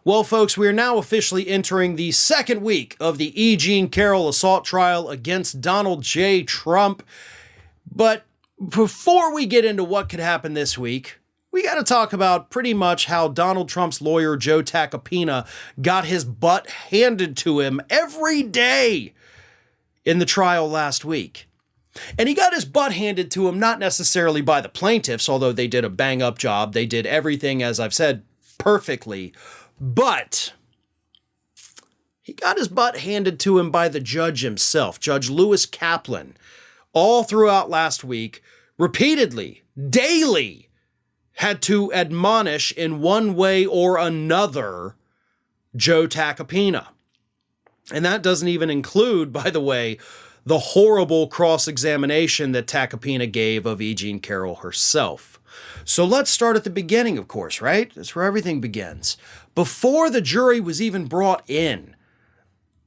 Well, folks, we are now officially entering the second week of the Eugene Carroll assault trial against Donald J. Trump. But before we get into what could happen this week, we got to talk about pretty much how Donald Trump's lawyer, Joe Tacopina, got his butt handed to him every day in the trial last week. And he got his butt handed to him not necessarily by the plaintiffs, although they did a bang-up job. They did everything, as I've said, perfectly. But he got his butt handed to him by the judge himself, Judge Lewis Kaplan, all throughout last week, repeatedly, daily, had to admonish in one way or another Joe Tacopina. And that doesn't even include, by the way, the horrible cross-examination that Tacopina gave of Eugene Carroll herself. So let's start at the beginning, of course, right? That's where everything begins. Before the jury was even brought in,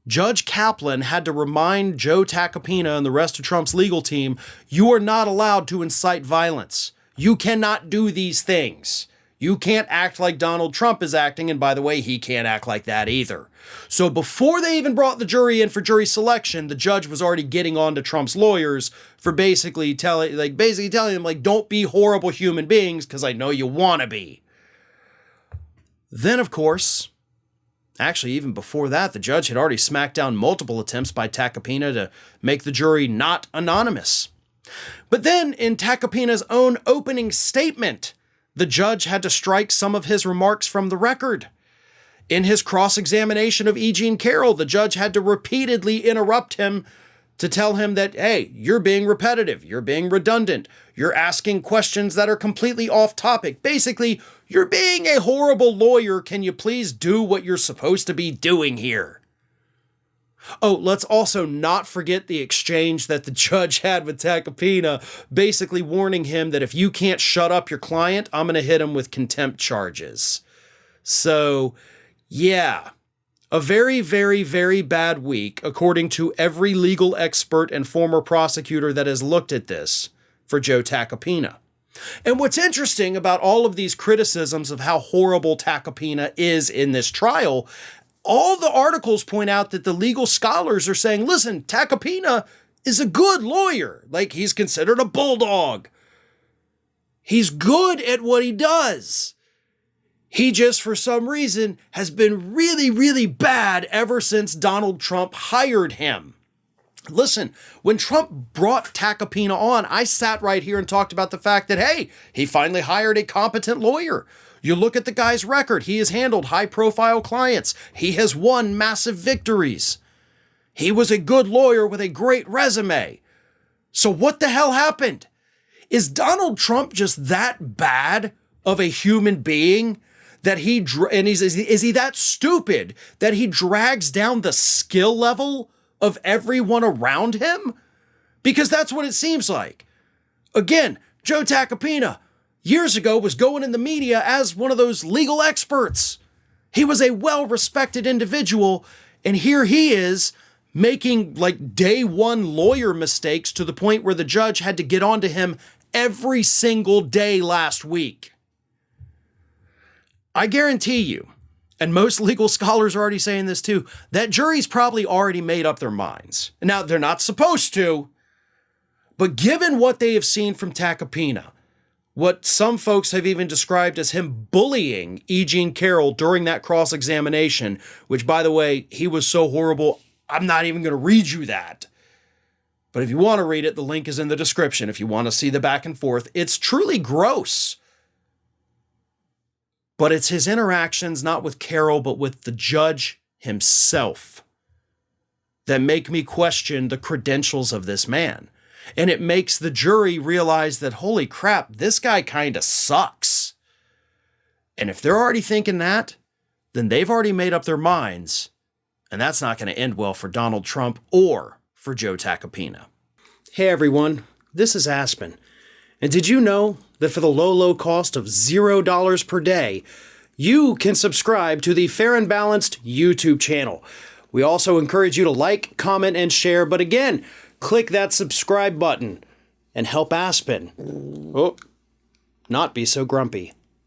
Judge Kaplan had to remind Joe Tacopina and the rest of Trump's legal team, you are not allowed to incite violence. You cannot do these things. You can't act like Donald Trump is acting, and by the way, he can't act like that either. So before they even brought the jury in for jury selection, the judge was already getting on to Trump's lawyers for basically telling them, don't be horrible human beings, because I know you want to be. Then, of course, actually, even before that, the judge had already smacked down multiple attempts by Tacopina to make the jury not anonymous. But then, in Tacopina's own opening statement, the judge had to strike some of his remarks from the record. In his cross-examination of Eugene Carroll, the judge had to repeatedly interrupt him to tell him that, hey, you're being repetitive, you're being redundant, you're asking questions that are completely off topic. Basically, you're being a horrible lawyer. Can you please do what you're supposed to be doing here? Oh, let's also not forget the exchange that the judge had with Tacopina, basically warning him that if you can't shut up your client, I'm going to hit him with contempt charges. So, yeah, a very, very, very bad week, according to every legal expert and former prosecutor that has looked at this for Joe Tacopina. And what's interesting about all of these criticisms of how horrible Tacopina is in this trial, all the articles point out that the legal scholars are saying, listen, Tacopina is a good lawyer. Like, he's considered a bulldog. He's good at what he does. He just, for some reason, has been really, really bad ever since Donald Trump hired him. Listen, when Trump brought Tacopina on, I sat right here and talked about the fact that, hey, he finally hired a competent lawyer. You look at the guy's record. He has handled high-profile clients. He has won massive victories. He was a good lawyer with a great resume. So what the hell happened? Is Donald Trump just that bad of a human being that is he that stupid that he drags down the skill level of everyone around him? Because that's what it seems like. Again, Joe Tacopina, years ago, was going in the media as one of those legal experts. He was a well-respected individual, and here he is making like day one lawyer mistakes to the point where the judge had to get onto him every single day last week. I guarantee you, and most legal scholars are already saying this too, that jury's probably already made up their minds. Now, they're not supposed to, but given what they have seen from Tacopina, what some folks have even described as him bullying Eugene Carroll during that cross-examination, which, by the way, he was so horrible, I'm not even going to read you that. But if you want to read it, the link is in the description if you want to see the back and forth. It's truly gross. But it's his interactions, not with Carroll, but with the judge himself, that make me question the credentials of this man. And it makes the jury realize that, holy crap, this guy kind of sucks. And if they're already thinking that, then they've already made up their minds. And that's not going to end well for Donald Trump or for Joe Tacopina. Hey everyone, this is Aspen. And did you know that for the low cost of $0 per day, you can subscribe to the Fair and Balanced YouTube channel? We also encourage you to like, comment, and share. But again, click that subscribe button and help Aspen not be so grumpy.